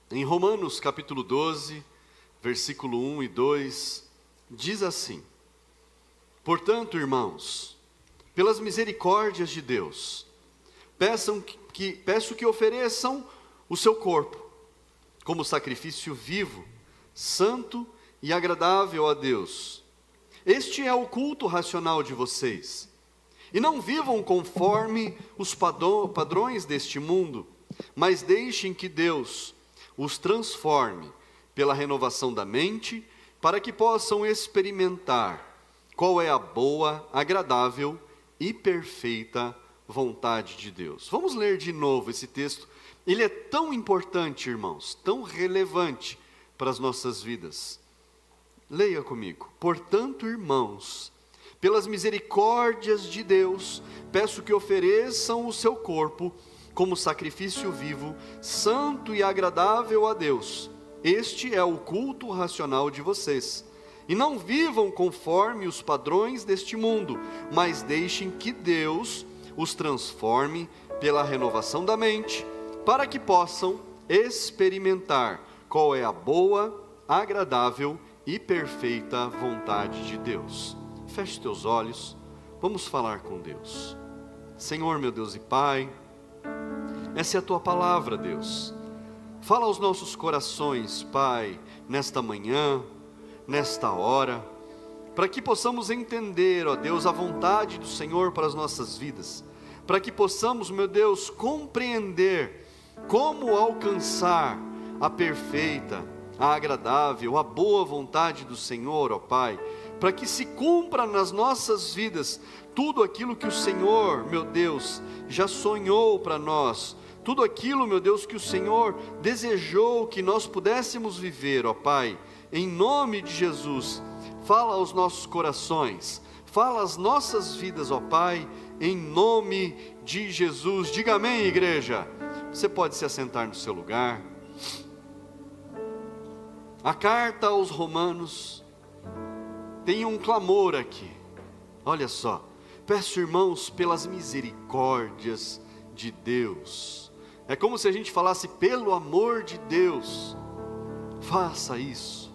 Em Romanos capítulo 12, versículo 1 e 2, diz assim: Portanto, irmãos, pelas misericórdias de Deus, peço que ofereçam o seu corpo como sacrifício vivo, santo e agradável a Deus. Este é o culto racional de vocês. E não vivam conforme os padrões deste mundo, mas deixem que Deus os transforme pela renovação da mente, para que possam experimentar qual é a boa, agradável e perfeita vontade de Deus. Vamos ler de novo esse texto. Ele é tão importante, irmãos, tão relevante para as nossas vidas. Leia comigo. Portanto, irmãos, pelas misericórdias de Deus, peço que ofereçam o seu corpo como sacrifício vivo, santo e agradável a Deus. Este é o culto racional de vocês. E não vivam conforme os padrões deste mundo, mas deixem que Deus os transforme pela renovação da mente, para que possam experimentar qual é a boa, agradável e perfeita vontade de Deus. Feche teus olhos, vamos falar com Deus. Senhor, meu Deus e Pai, essa é a Tua palavra, Deus. Fala aos nossos corações, Pai, nesta manhã, nesta hora, para que possamos entender, ó Deus, a vontade do Senhor para as nossas vidas, para que possamos, meu Deus, compreender como alcançar a perfeita, a agradável, a boa vontade do Senhor, ó Pai, para que se cumpra nas nossas vidas tudo aquilo que o Senhor, meu Deus, já sonhou para nós, tudo aquilo, meu Deus, que o Senhor desejou que nós pudéssemos viver, ó Pai, em nome de Jesus. Fala aos nossos corações, fala às nossas vidas, ó Pai, em nome de Jesus. Diga amém, igreja. Você pode se assentar no seu lugar. A carta aos Romanos tem um clamor aqui. Olha só: peço, irmãos, pelas misericórdias de Deus. É como se a gente falasse: pelo amor de Deus, faça isso.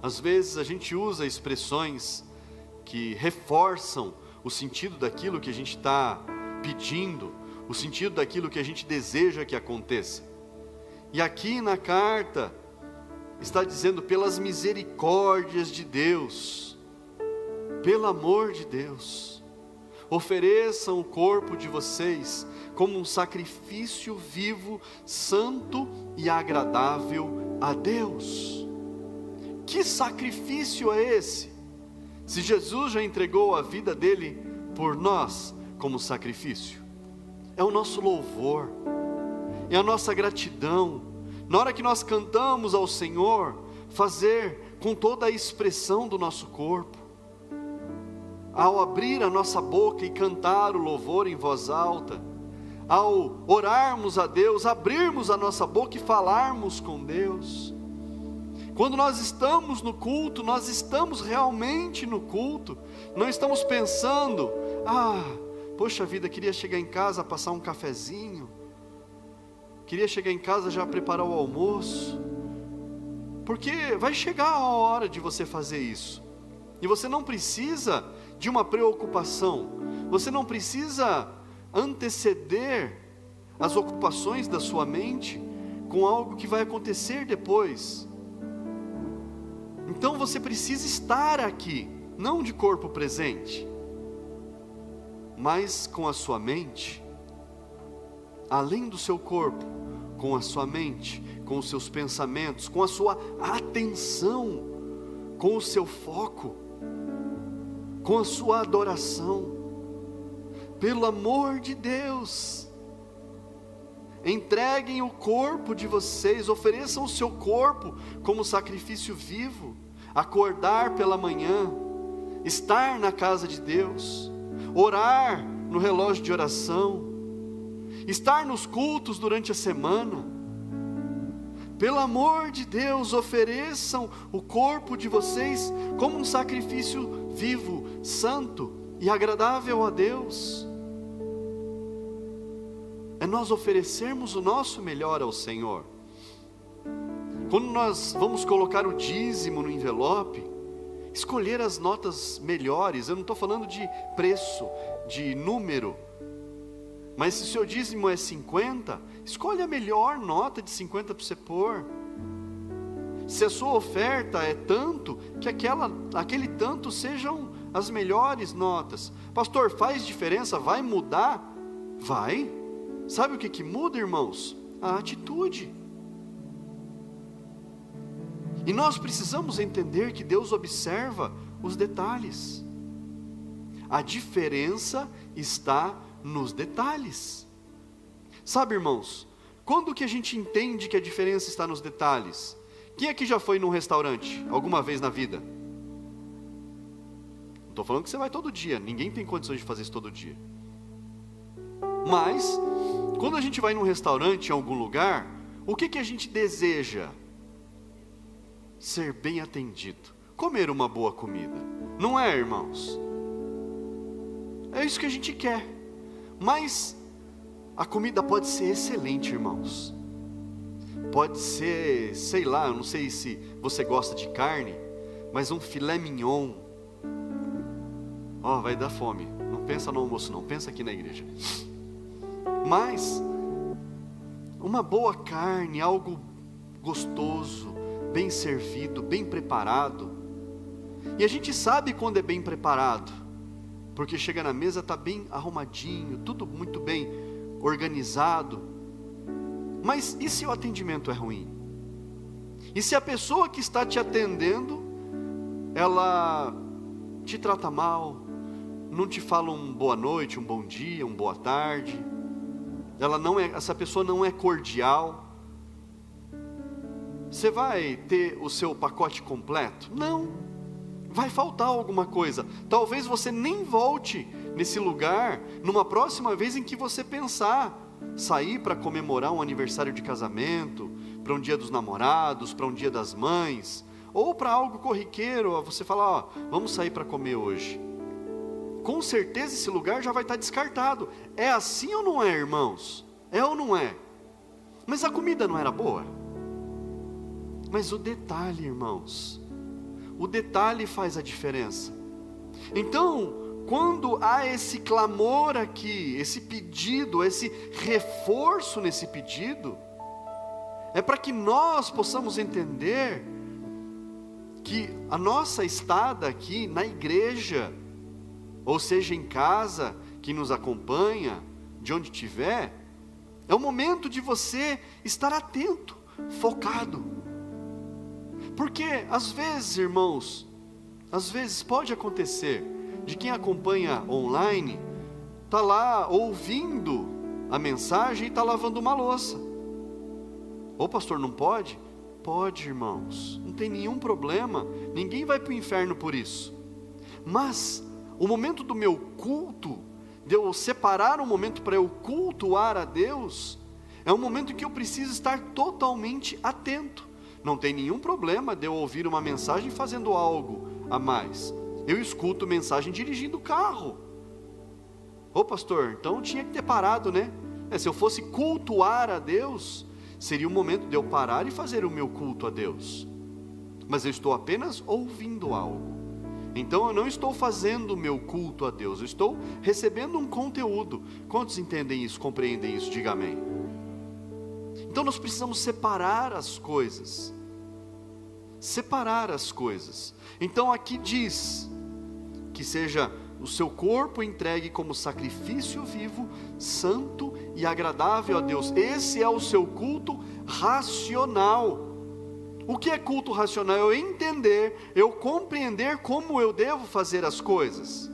Às vezes a gente usa expressões que reforçam o sentido daquilo que a gente está pedindo, o sentido daquilo que a gente deseja que aconteça. E aqui na carta está dizendo: pelas misericórdias de Deus, pelo amor de Deus, ofereçam o corpo de vocês como um sacrifício vivo, santo e agradável a Deus. Que sacrifício é esse? Se Jesus já entregou a vida dele por nós como sacrifício, é o nosso louvor, é a nossa gratidão. Na hora que nós cantamos ao Senhor, fazer com toda a expressão do nosso corpo, ao abrir a nossa boca e cantar o louvor em voz alta, ao orarmos a Deus, abrirmos a nossa boca e falarmos com Deus. Quando nós estamos no culto, nós estamos realmente no culto, não estamos pensando: poxa vida, queria chegar em casa, passar um cafezinho, queria chegar em casa já preparar o almoço, porque vai chegar a hora de você fazer isso, e você não precisa de uma preocupação, você não precisa anteceder as ocupações da sua mente com algo que vai acontecer depois. Então você precisa estar aqui, não de corpo presente, mas com a sua mente, além do seu corpo, com a sua mente, com os seus pensamentos, com a sua atenção, com o seu foco, com a sua adoração. Pelo amor de Deus, entreguem o corpo de vocês, ofereçam o seu corpo como sacrifício vivo. Acordar pela manhã, estar na casa de Deus, orar no relógio de oração, estar nos cultos durante a semana. Pelo amor de Deus, ofereçam o corpo de vocês como um sacrifício vivo, santo e agradável a Deus. É nós oferecermos o nosso melhor ao Senhor. Quando nós vamos colocar o dízimo no envelope, escolher as notas melhores. Eu não estou falando de preço, de número, mas se o seu dízimo é 50, escolhe a melhor nota de 50 para você pôr. Se a sua oferta é tanto, que aquele tanto sejam as melhores notas. Pastor, faz diferença? Vai mudar? Vai. Sabe o que muda, irmãos? A atitude. E nós precisamos entender que Deus observa os detalhes. A diferença está nos detalhes. Sabe, irmãos, quando que a gente entende que a diferença está nos detalhes? Quem aqui já foi num restaurante alguma vez na vida? Não estou falando que você vai todo dia, ninguém tem condições de fazer isso todo dia. Mas, quando a gente vai num restaurante em algum lugar, o que a gente deseja? Ser bem atendido, comer uma boa comida, não é, irmãos? É isso que a gente quer, mas a comida pode ser excelente, irmãos. Pode ser, sei lá, eu não sei se você gosta de carne, mas um filé mignon, vai dar fome, não pensa no almoço não, pensa aqui na igreja. Mas, uma boa carne, algo gostoso, bem servido, bem preparado. E a gente sabe quando é bem preparado, porque chega na mesa, está bem arrumadinho, tudo muito bem organizado. Mas e se o atendimento é ruim? E se a pessoa que está te atendendo, ela te trata mal, não te fala um boa noite, um bom dia, uma boa tarde, essa pessoa não é cordial, você vai ter o seu pacote completo? Não, vai faltar alguma coisa. Talvez você nem volte nesse lugar numa próxima vez em que você pensar sair para comemorar um aniversário de casamento, para um dia dos namorados, para um dia das mães, ou para algo corriqueiro. Você fala, vamos sair para comer hoje. Com certeza esse lugar já vai estar descartado. É assim ou não é, irmãos? É ou não é? Mas a comida não era boa? Mas o detalhe, irmãos, o detalhe faz a diferença. Então, quando há esse clamor aqui, esse pedido, esse reforço nesse pedido, é para que nós possamos entender que a nossa estada aqui na igreja, ou seja, em casa, que nos acompanha, de onde estiver, é o momento de você estar atento, focado. Porque às vezes, irmãos, pode acontecer de quem acompanha online, está lá ouvindo a mensagem e está lavando uma louça. Ô pastor, não pode? Pode, irmãos, não tem nenhum problema, ninguém vai para o inferno por isso. Mas o momento do meu culto, de eu separar um momento para eu cultuar a Deus, é um momento em que eu preciso estar totalmente atento. Não tem nenhum problema de eu ouvir uma mensagem fazendo algo a mais. Eu escuto mensagem dirigindo o carro. Ô pastor, então tinha que ter parado, né? Se eu fosse cultuar a Deus, seria o momento de eu parar e fazer o meu culto a Deus. Mas eu estou apenas ouvindo algo. Então eu não estou fazendo o meu culto a Deus, eu estou recebendo um conteúdo. Quantos entendem isso, compreendem isso? Diga amém. Então nós precisamos separar as coisas. Separar as coisas. Então aqui diz que seja o seu corpo entregue como sacrifício vivo, santo e agradável a Deus. Esse é o seu culto racional. O que é culto racional? Eu entender, eu compreender como eu devo fazer as coisas.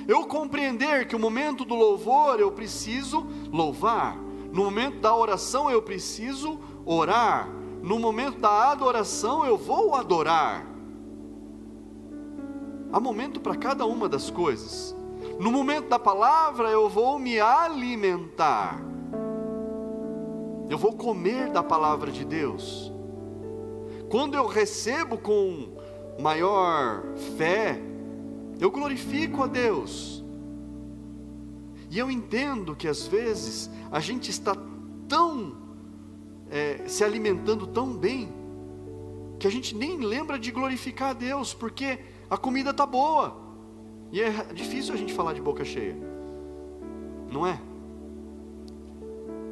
Eu compreender que o momento do louvor eu preciso louvar. No momento da oração eu preciso orar. No momento da adoração eu vou adorar. Há momento para cada uma das coisas. No momento da palavra eu vou me alimentar. Eu vou comer da palavra de Deus. Quando eu recebo com maior fé, eu glorifico a Deus. E eu entendo que às vezes a gente está tão se alimentando tão bem, que a gente nem lembra de glorificar a Deus, porque a comida está boa, e é difícil a gente falar de boca cheia, não é?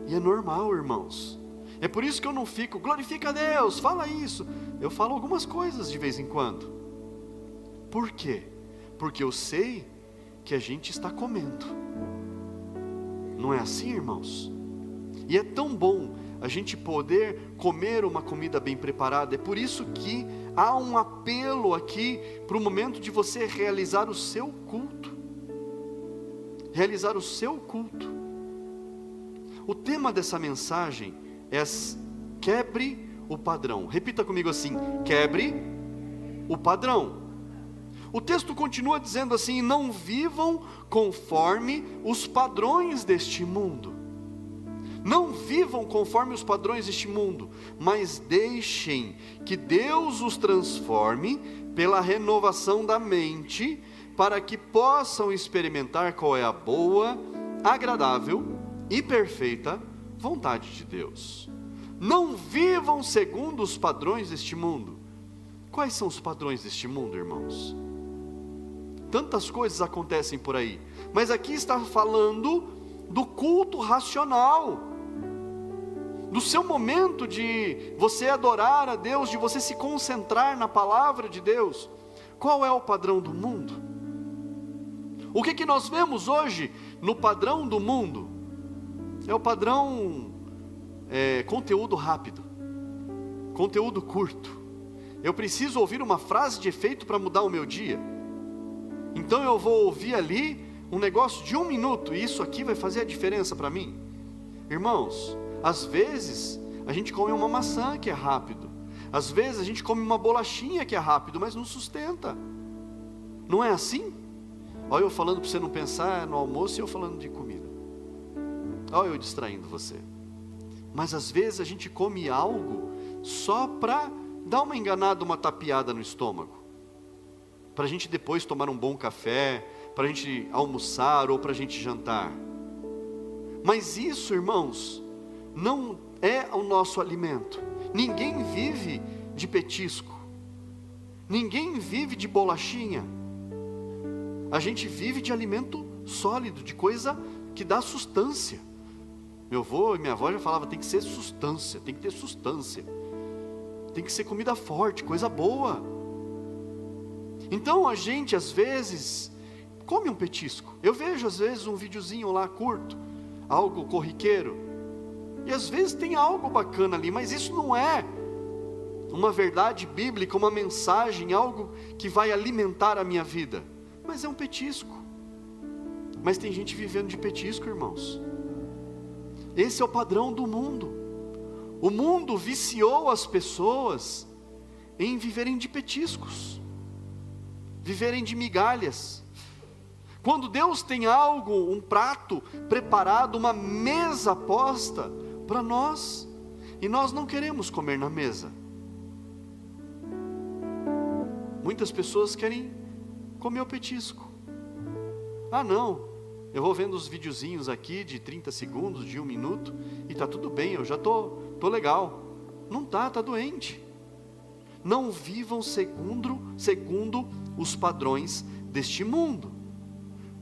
E é normal, irmãos. É por isso que eu não fico, glorifica a Deus, fala isso. Eu falo algumas coisas de vez em quando. Por quê? Porque eu sei que a gente está comendo. Não é assim, irmãos? E é tão bom a gente poder comer uma comida bem preparada. É por isso que há um apelo aqui para o momento de você realizar o seu culto. Realizar o seu culto. O tema dessa mensagem é quebre o padrão. Repita comigo assim: quebre o padrão. O texto continua dizendo assim: não vivam conforme os padrões deste mundo. Não vivam conforme os padrões deste mundo, mas deixem que Deus os transforme pela renovação da mente, para que possam experimentar qual é a boa, agradável e perfeita vontade de Deus. Não vivam segundo os padrões deste mundo. Quais são os padrões deste mundo, irmãos? Tantas coisas acontecem por aí, mas aqui está falando do culto racional, do seu momento de você adorar a Deus, de você se concentrar na palavra de Deus. Qual é o padrão do mundo? O que nós vemos hoje no padrão do mundo? É o padrão conteúdo rápido, conteúdo curto. Eu preciso ouvir uma frase de efeito para mudar o meu dia. Então eu vou ouvir ali um negócio de 1 minuto, e isso aqui vai fazer a diferença para mim. Irmãos, às vezes a gente come uma maçã que é rápido, às vezes a gente come uma bolachinha que é rápido, mas não sustenta. Não é assim? Olha eu falando para você não pensar no almoço e eu falando de comida. Olha eu distraindo você. Mas às vezes a gente come algo só para dar uma enganada, uma tapeada no estômago, para a gente depois tomar um bom café, para a gente almoçar ou para a gente jantar. Mas isso, irmãos, não é o nosso alimento. Ninguém vive de petisco, ninguém vive de bolachinha. A gente vive de alimento sólido, de coisa que dá sustância. Meu avô e minha avó já falavam, tem que ser sustância, tem que ter sustância, tem que ser comida forte, coisa boa. Então a gente às vezes come um petisco. Eu vejo às vezes um videozinho lá curto, algo corriqueiro, e às vezes tem algo bacana ali, mas isso não é uma verdade bíblica, uma mensagem, algo que vai alimentar a minha vida, mas é um petisco. Mas tem gente vivendo de petisco, irmãos. Esse é o padrão do mundo. O mundo viciou as pessoas em viverem de petiscos, viverem de migalhas. Quando Deus tem algo, um prato preparado, uma mesa posta para nós, e nós não queremos comer na mesa. Muitas pessoas querem comer o petisco. Ah não, eu vou vendo os videozinhos aqui de 30 segundos, de 1 minuto, e está tudo bem, eu já tô legal. Não está doente. Não vivam segundo os padrões deste mundo,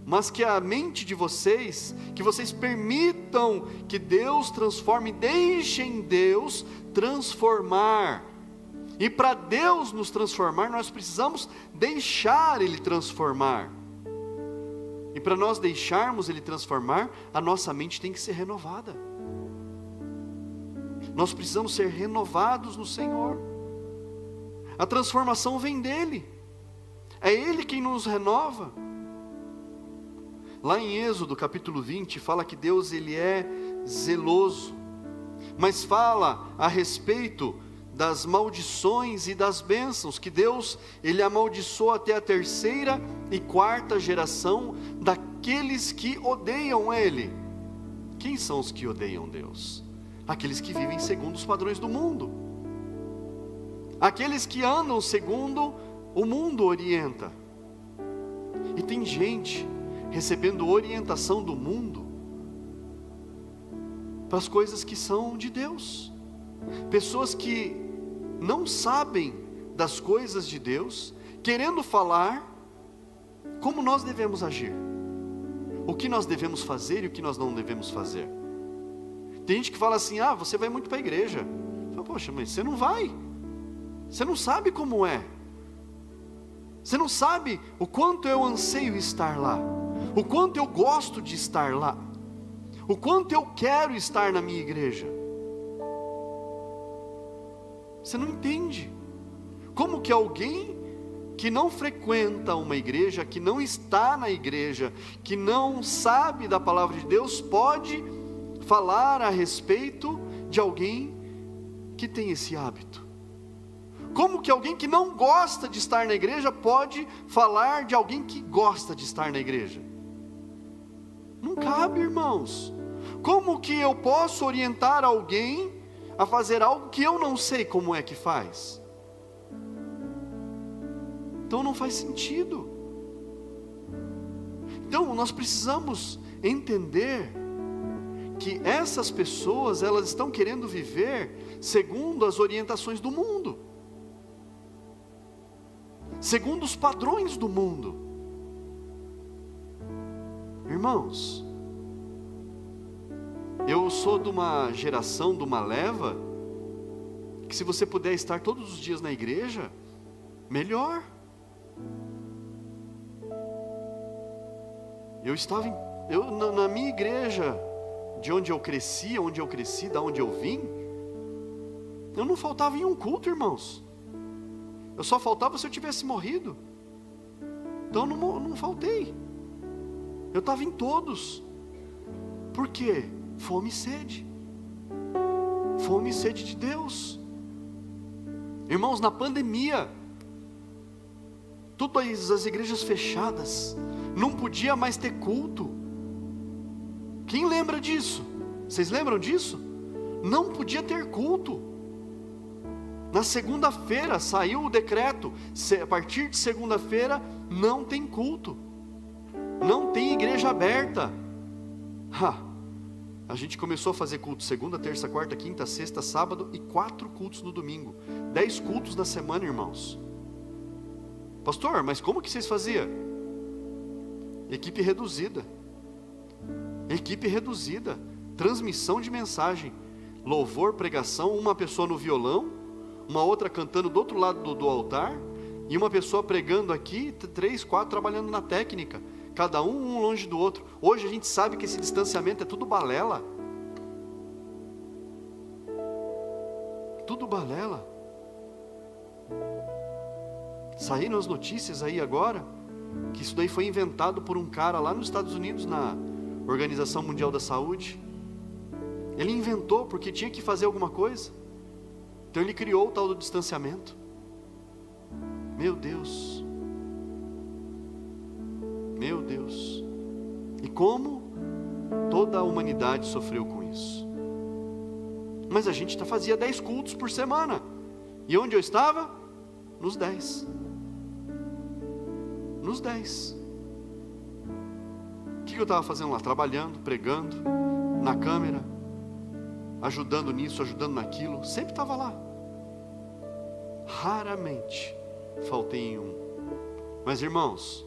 mas que a mente de vocês, que vocês permitam que Deus transforme, deixem Deus transformar. E para Deus nos transformar, nós precisamos deixar Ele transformar. E para nós deixarmos Ele transformar, a nossa mente tem que ser renovada. Nós precisamos ser renovados no Senhor. A transformação vem dEle. É Ele quem nos renova. Lá em Êxodo capítulo 20, fala que Deus Ele é zeloso, mas fala a respeito das maldições e das bênçãos, que Deus Ele amaldiçoa até a 3ª e 4ª geração daqueles que odeiam Ele. Quem são os que odeiam Deus? Aqueles que vivem segundo os padrões do mundo, aqueles que andam segundo o mundo orienta. E tem gente recebendo orientação do mundo para as coisas que são de Deus. pessoas que não sabem das coisas de Deus, querendo falar como nós devemos agir, o que nós devemos fazer e o que nós não devemos fazer. Tem gente que fala assim: você vai muito para a igreja. Falo, poxa, mas você não vai, você não sabe como é, você não sabe o quanto eu anseio estar lá, o quanto eu gosto de estar lá, o quanto eu quero estar na minha igreja. Você não entende como que alguém que não frequenta uma igreja, que não está na igreja, que não sabe da palavra de Deus, pode falar a respeito de alguém que tem esse hábito. Como que alguém que não gosta de estar na igreja pode falar de alguém que gosta de estar na igreja? Não cabe, irmãos. Como que eu posso orientar alguém a fazer algo que eu não sei como é que faz? Então não faz sentido. Então nós precisamos entender que essas pessoas, elas estão querendo viver segundo as orientações do mundo, segundo os padrões do mundo. Irmãos, eu sou de uma geração, de uma leva, que se você puder estar todos os dias na igreja, melhor. Na minha igreja, de onde eu cresci, da onde eu vim, eu não faltava em um culto, irmãos. Eu só faltava se eu tivesse morrido. Então eu não faltei. Eu estava em todos. Por quê? Fome e sede. Fome e sede de Deus. Irmãos, na pandemia, todas as igrejas fechadas, não podia mais ter culto. Quem lembra disso? Vocês lembram disso? Não podia ter culto. Na segunda-feira saiu o decreto: a partir de segunda-feira não tem culto, não tem igreja aberta. A gente começou a fazer culto segunda, terça, quarta, quinta, sexta, sábado e 4 cultos no domingo. 10 cultos na semana, irmãos. Pastor, mas como que vocês faziam? Equipe reduzida, transmissão de mensagem, louvor, pregação, uma pessoa no violão, uma outra cantando do outro lado do altar, e uma pessoa pregando aqui, 3, 4 trabalhando na técnica, cada um longe do outro. Hoje a gente sabe que esse distanciamento é tudo balela. Tudo balela. Saíram as notícias aí agora, que isso daí foi inventado por um cara lá nos Estados Unidos, na Organização Mundial da Saúde. Ele inventou porque tinha que fazer alguma coisa. Então ele criou o tal do distanciamento. Meu Deus. Meu Deus. E como toda a humanidade sofreu com isso. Mas a gente fazia 10 cultos por semana. E onde eu estava? Nos 10. Nos 10. O que eu estava fazendo lá? Trabalhando, pregando, na câmera, ajudando nisso, ajudando naquilo. Sempre estava lá. Raramente faltei em um. Mas irmãos,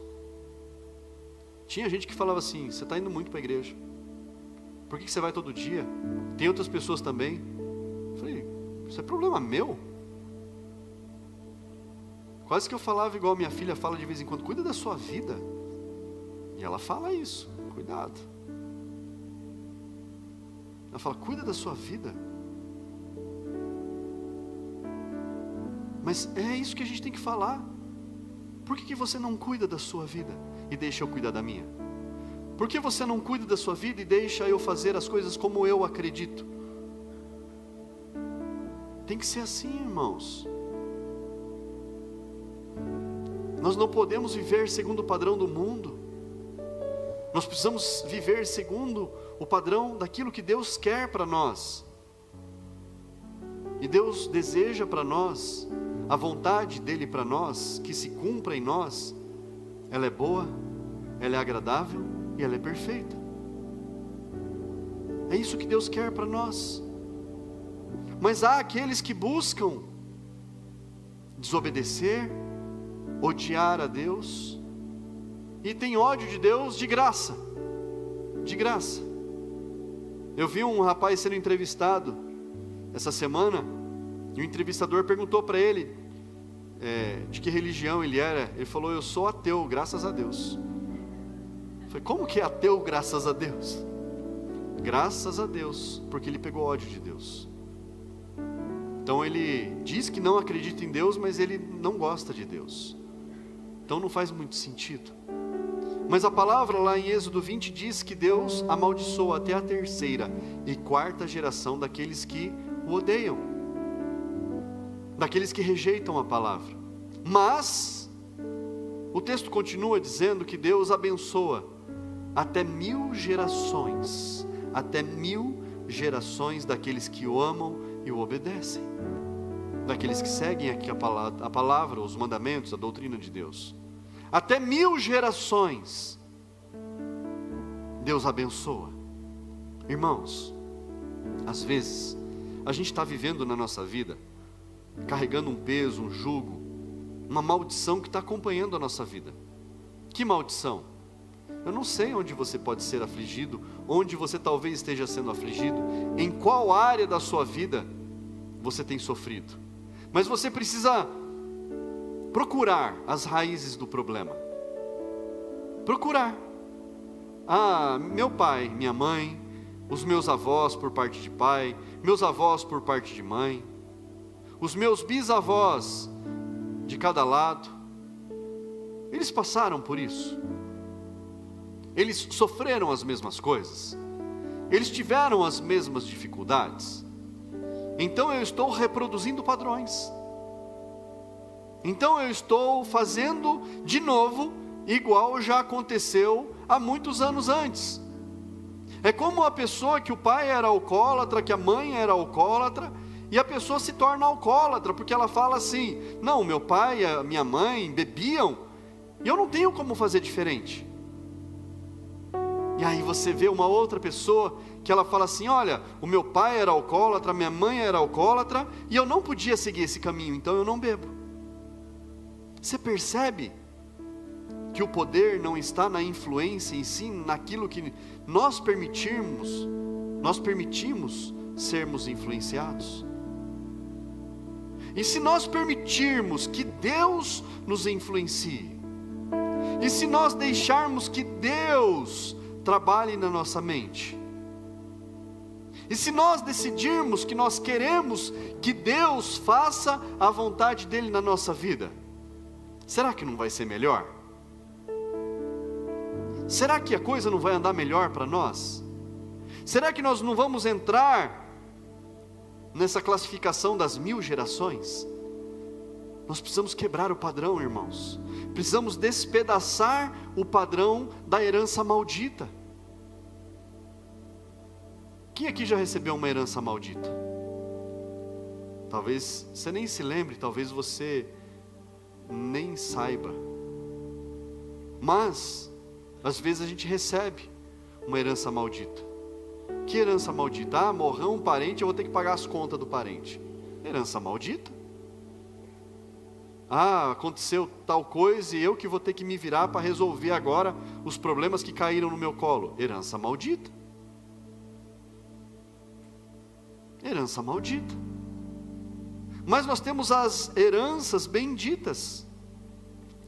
tinha gente que falava assim: você está indo muito para a igreja, por que você vai todo dia? Tem outras pessoas também. Eu falei: isso é problema meu? Quase que eu falava igual minha filha fala de vez em quando: cuida da sua vida. E ela fala isso: cuidado. Ela fala: cuida da sua vida. Mas é isso que a gente tem que falar. Por que você não cuida da sua vida e deixa eu cuidar da minha? Por que você não cuida da sua vida e deixa eu fazer as coisas como eu acredito? Tem que ser assim, irmãos. Nós não podemos viver segundo o padrão do mundo. Nós precisamos viver segundo o padrão daquilo que Deus quer para nós. E Deus deseja para nós, a vontade dEle para nós, que se cumpra em nós, ela é boa, ela é agradável e ela é perfeita. É isso que Deus quer para nós. Mas há aqueles que buscam desobedecer, odiar a Deus, e tem ódio de Deus de graça. De graça. Eu vi um rapaz sendo entrevistado essa semana, e o entrevistador perguntou para ele de que religião ele era. Ele falou: eu sou ateu, graças a Deus. Eu falei: como que é ateu, graças a Deus? Graças a Deus, porque ele pegou ódio de Deus. Então ele diz que não acredita em Deus, mas ele não gosta de Deus. Então não faz muito sentido. Mas a palavra lá em Êxodo 20 diz que Deus amaldiçoa até a 3ª e 4ª geração daqueles que o odeiam, daqueles que rejeitam a palavra. Mas o texto continua dizendo que Deus abençoa até 1000 gerações, até 1000 gerações daqueles que o amam e o obedecem, daqueles que seguem aqui a palavra, os mandamentos, a doutrina de Deus. Até 1000 gerações Deus abençoa. Irmãos, às vezes a gente está vivendo na nossa vida carregando um peso, um jugo, uma maldição que está acompanhando a nossa vida. Que maldição? Eu não sei onde você pode ser afligido, onde você talvez esteja sendo afligido, em qual área da sua vida você tem sofrido, mas você precisa procurar as raízes do problema. Procurar. Meu pai, minha mãe, os meus avós por parte de pai, meus avós por parte de mãe, os meus bisavós de cada lado, eles passaram por isso. Eles sofreram as mesmas coisas. Eles tiveram as mesmas dificuldades. Então eu estou reproduzindo padrões. Então eu estou fazendo de novo igual já aconteceu há muitos anos antes. É como a pessoa que o pai era alcoólatra, que a mãe era alcoólatra, e a pessoa se torna alcoólatra, porque ela fala assim: não, meu pai e a minha mãe bebiam, e eu não tenho como fazer diferente. E aí você vê uma outra pessoa que ela fala assim: olha, o meu pai era alcoólatra, minha mãe era alcoólatra, e eu não podia seguir esse caminho, então eu não bebo. Você percebe que o poder não está na influência em si, naquilo que nós permitimos sermos influenciados? E se nós permitirmos que Deus nos influencie, e se nós deixarmos que Deus trabalhe na nossa mente, e se nós decidirmos que nós queremos que Deus faça a vontade dEle na nossa vida, será que não vai ser melhor? Será que a coisa não vai andar melhor para nós? Será que nós não vamos entrar nessa classificação das 1000 gerações? Nós precisamos quebrar o padrão, irmãos. Precisamos despedaçar o padrão da herança maldita. Quem aqui já recebeu uma herança maldita? Talvez você nem se lembre, talvez você nem saiba. Mas às vezes a gente recebe uma herança maldita. Que herança maldita? Morreu um parente, eu vou ter que pagar as contas do parente. Herança maldita. Aconteceu tal coisa e eu que vou ter que me virar para resolver agora os problemas que caíram no meu colo. Herança maldita. Herança maldita. Mas nós temos as heranças benditas.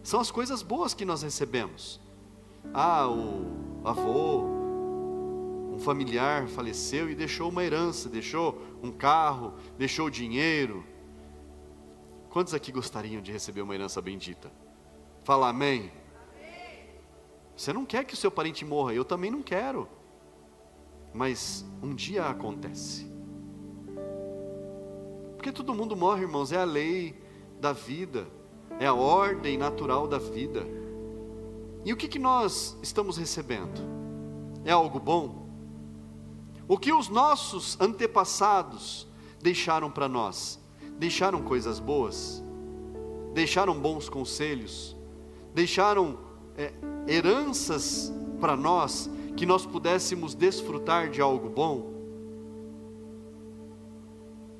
São as coisas boas que nós recebemos. O avô, um familiar faleceu e deixou uma herança, deixou um carro, deixou dinheiro. Quantos aqui gostariam de receber uma herança bendita? Fala amém. Você não quer que o seu parente morra, eu também não quero. Mas um dia acontece. Porque todo mundo morre, irmãos, é a lei da vida, é a ordem natural da vida. E o que nós estamos recebendo? É algo bom? O que os nossos antepassados deixaram para nós? Deixaram coisas boas? Deixaram bons conselhos? Deixaram heranças para nós, que nós pudéssemos desfrutar de algo bom?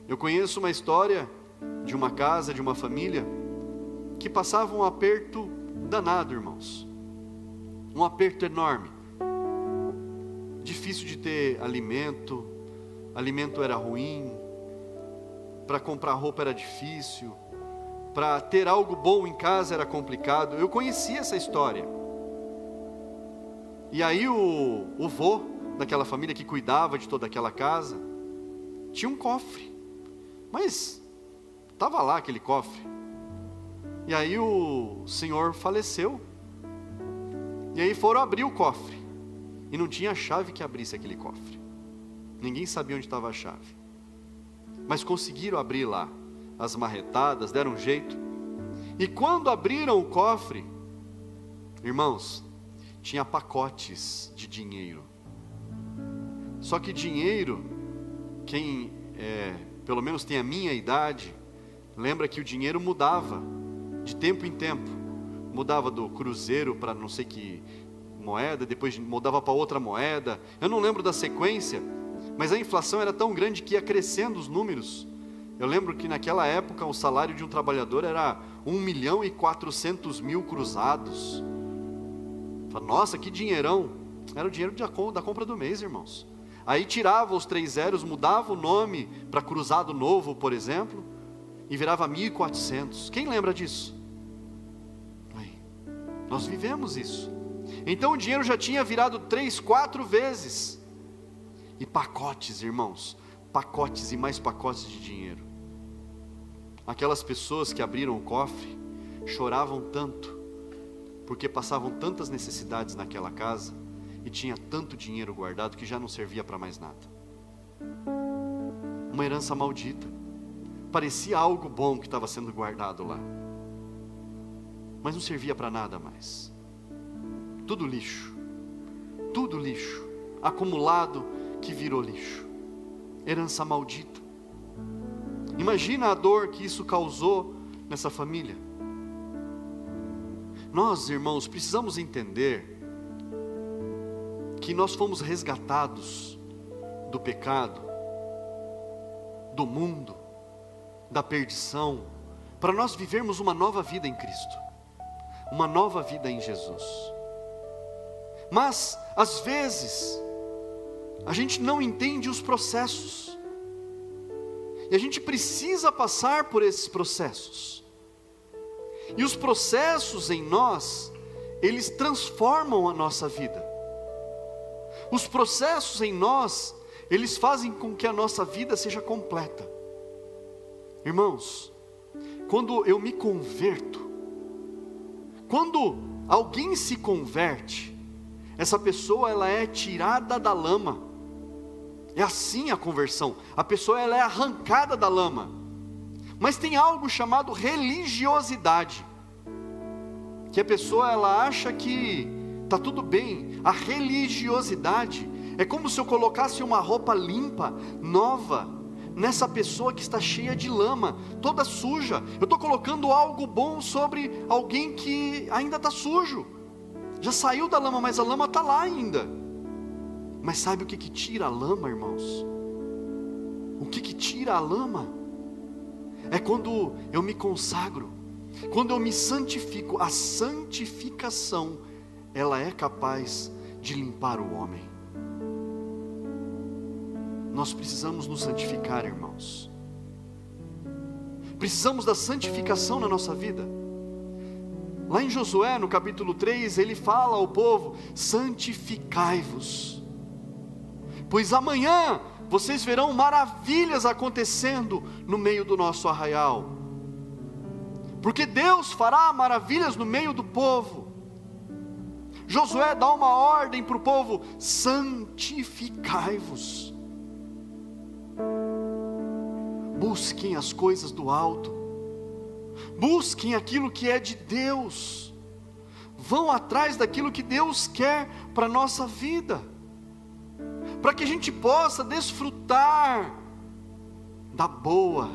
Eu conheço uma história de uma casa, de uma família, que passava um aperto danado, irmãos. Um aperto enorme. Difícil de ter alimento era ruim, para comprar roupa era difícil, para ter algo bom em casa era complicado. Eu conheci essa história. E aí o vô daquela família que cuidava de toda aquela casa, tinha um cofre, mas estava lá aquele cofre. E aí o senhor faleceu, e aí foram abrir o cofre, e não tinha chave que abrisse aquele cofre. Ninguém sabia onde estava a chave, mas conseguiram abrir lá, as marretadas, deram um jeito. E quando abriram o cofre, irmãos, tinha pacotes de dinheiro. Só que dinheiro, quem pelo menos tem a minha idade, lembra que o dinheiro mudava de tempo em tempo. Mudava do cruzeiro para não sei que moeda, depois mudava para outra moeda. Eu não lembro da sequência, mas a inflação era tão grande que ia crescendo os números. Eu lembro que naquela época o salário de um trabalhador era 1.400.000 cruzados. Nossa, que dinheirão! Era o dinheiro da compra do mês, irmãos. Aí tirava os 3 zeros, mudava o nome para cruzado novo, por exemplo, e virava 1.400. Quem lembra disso? Aí, nós vivemos isso. Então o dinheiro já tinha virado 3, 4 vezes. E pacotes, irmãos, pacotes e mais pacotes de dinheiro. Aquelas pessoas que abriram o cofre choravam tanto, porque passavam tantas necessidades naquela casa, e tinha tanto dinheiro guardado que já não servia para mais nada. Uma herança maldita. Parecia algo bom que estava sendo guardado lá, mas não servia para nada mais. Tudo lixo, acumulado que virou lixo. Herança maldita. Imagina a dor que isso causou nessa família. Nós, irmãos, precisamos entender que nós fomos resgatados do pecado, do mundo, da perdição, para nós vivermos uma nova vida em Cristo, uma nova vida em Jesus. Mas, às vezes, a gente não entende os processos, e a gente precisa passar por esses processos. E os processos em nós, eles transformam a nossa vida. Os processos em nós, eles fazem com que a nossa vida seja completa. Irmãos, quando eu me converto, quando alguém se converte, essa pessoa ela é tirada da lama. É assim a conversão. A pessoa ela é arrancada da lama. Mas tem algo chamado religiosidade, que a pessoa ela acha que está tudo bem. A religiosidade é como se eu colocasse uma roupa limpa, nova, nessa pessoa que está cheia de lama, toda suja. Eu estou colocando algo bom sobre alguém que ainda está sujo. Já saiu da lama, mas a lama está lá ainda. Mas sabe o que tira a lama, irmãos? O que tira a lama? É quando eu me consagro, quando eu me santifico. A santificação, ela é capaz de limpar o homem. Nós precisamos nos santificar, irmãos. Precisamos da santificação na nossa vida. Lá em Josué, no capítulo 3, ele fala ao povo: santificai-vos, pois amanhã vocês verão maravilhas acontecendo no meio do nosso arraial. Porque Deus fará maravilhas no meio do povo. Josué dá uma ordem para o povo: santificai-vos. Busquem as coisas do alto, busquem aquilo que é de Deus, vão atrás daquilo que Deus quer para a nossa vida, para que a gente possa desfrutar da boa,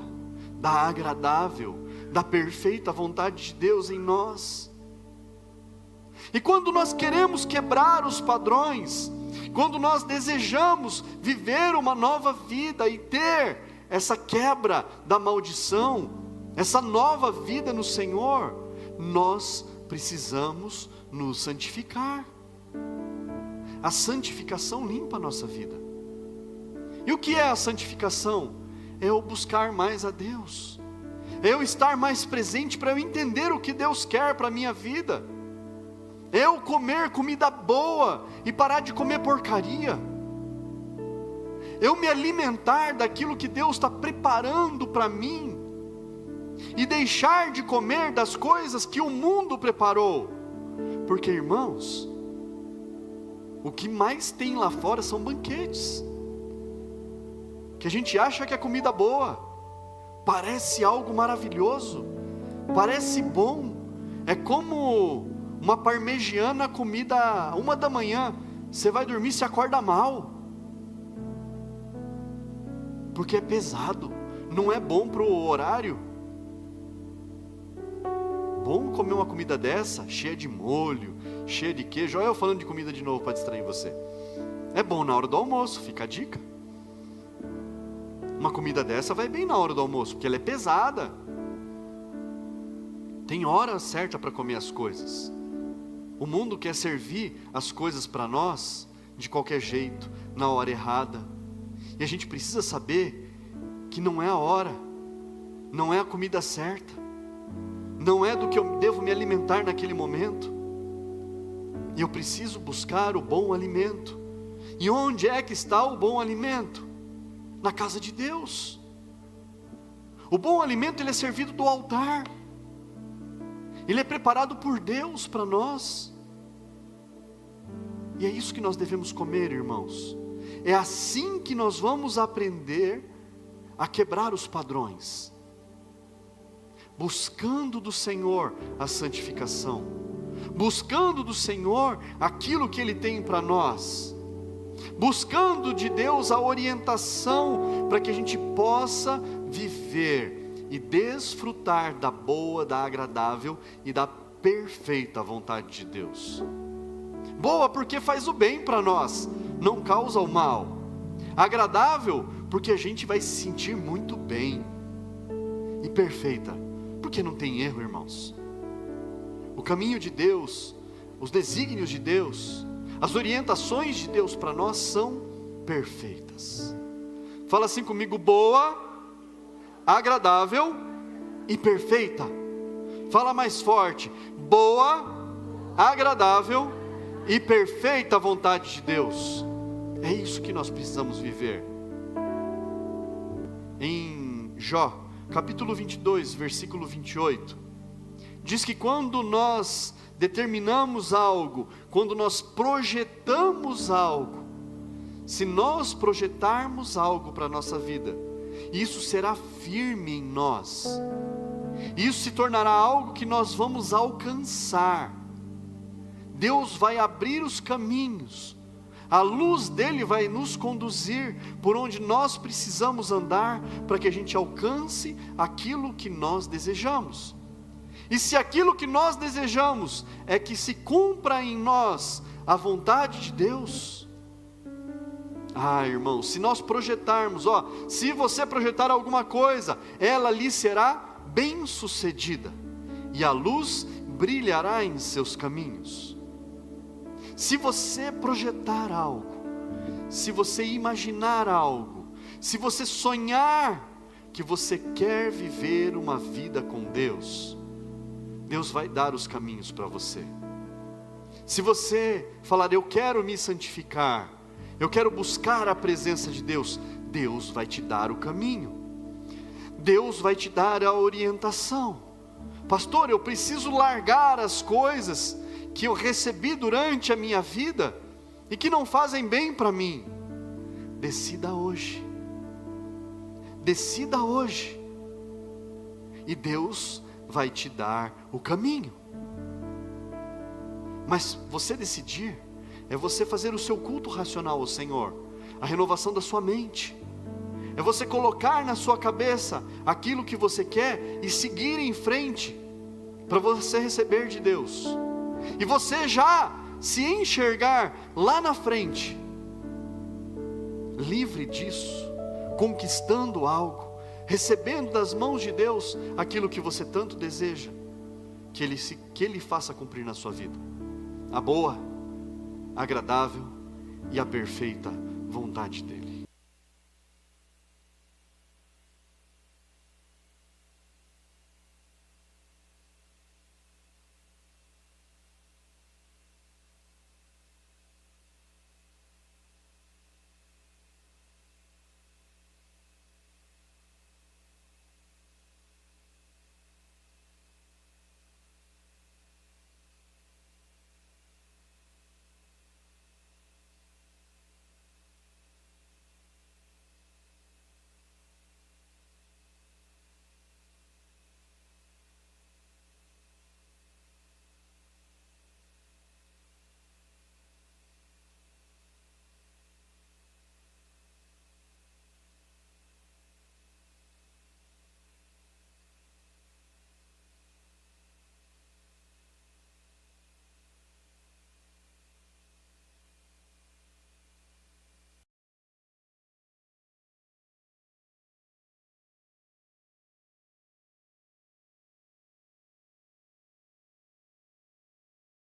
da agradável, da perfeita vontade de Deus em nós. E quando nós queremos quebrar os padrões, quando nós desejamos viver uma nova vida e ter essa quebra da maldição, essa nova vida no Senhor, nós precisamos nos santificar. A santificação limpa a nossa vida. E o que é a santificação? É eu buscar mais a Deus, é eu estar mais presente para eu entender o que Deus quer para a minha vida, é eu comer comida boa e parar de comer porcaria, eu me alimentar daquilo que Deus está preparando para mim, e deixar de comer das coisas que o mundo preparou, porque irmãos, o que mais tem lá fora são banquetes, que a gente acha que é comida boa, parece algo maravilhoso, parece bom, é como uma parmegiana comida 1h, você vai dormir e se acorda mal, porque é pesado, não é bom para o horário. Bom comer uma comida dessa, cheia de molho, cheia de queijo. Olha eu falando de comida de novo para distrair você. É bom na hora do almoço, fica a dica. Uma comida dessa vai bem na hora do almoço, porque ela é pesada. Tem hora certa para comer as coisas. O mundo quer servir as coisas para nós de qualquer jeito, na hora errada. E a gente precisa saber que não é a hora, não é a comida certa, não é do que eu devo me alimentar naquele momento. E eu preciso buscar o bom alimento. E onde é que está o bom alimento? Na casa de Deus. O bom alimento ele é servido do altar. Ele é preparado por Deus para nós. E é isso que nós devemos comer, irmãos. É assim que nós vamos aprender a quebrar os padrões. Buscando do Senhor a santificação. Buscando do Senhor aquilo que Ele tem para nós. Buscando de Deus a orientação para que a gente possa viver e desfrutar da boa, da agradável e da perfeita vontade de Deus. Boa porque faz o bem para nós, não causa o mal. Agradável porque a gente vai se sentir muito bem. E perfeita porque não tem erro, irmãos. O caminho de Deus, os desígnios de Deus, as orientações de Deus para nós são perfeitas. Fala assim comigo: boa, agradável e perfeita. Fala mais forte: boa, agradável e perfeita vontade de Deus. É isso que nós precisamos viver. Em Jó, capítulo 22, versículo 28, diz que quando nós determinamos algo, quando nós projetamos algo, se nós projetarmos algo para a nossa vida, isso será firme em nós, isso se tornará algo que nós vamos alcançar. Deus vai abrir os caminhos, a luz dele vai nos conduzir por onde nós precisamos andar, para que a gente alcance aquilo que nós desejamos. E se aquilo que nós desejamos é que se cumpra em nós a vontade de Deus, irmãos, se nós projetarmos, se você projetar alguma coisa, ela lhe será bem sucedida, e a luz brilhará em seus caminhos. Se você projetar algo, se você imaginar algo, se você sonhar que você quer viver uma vida com Deus, Deus vai dar os caminhos para você. Se você falar: eu quero me santificar, eu quero buscar a presença de Deus, Deus vai te dar o caminho, Deus vai te dar a orientação. Pastor, eu preciso largar as coisas que eu recebi durante a minha vida e que não fazem bem para mim. Decida hoje, decida hoje, e Deus vai te dar o caminho. Mas você decidir é você fazer o seu culto racional ao Senhor, a renovação da sua mente, é você colocar na sua cabeça aquilo que você quer e seguir em frente para você receber de Deus, e você já se enxergar lá na frente, livre disso, conquistando algo, recebendo das mãos de Deus aquilo que você tanto deseja, que Ele faça cumprir na sua vida a boa, agradável e a perfeita vontade dEle.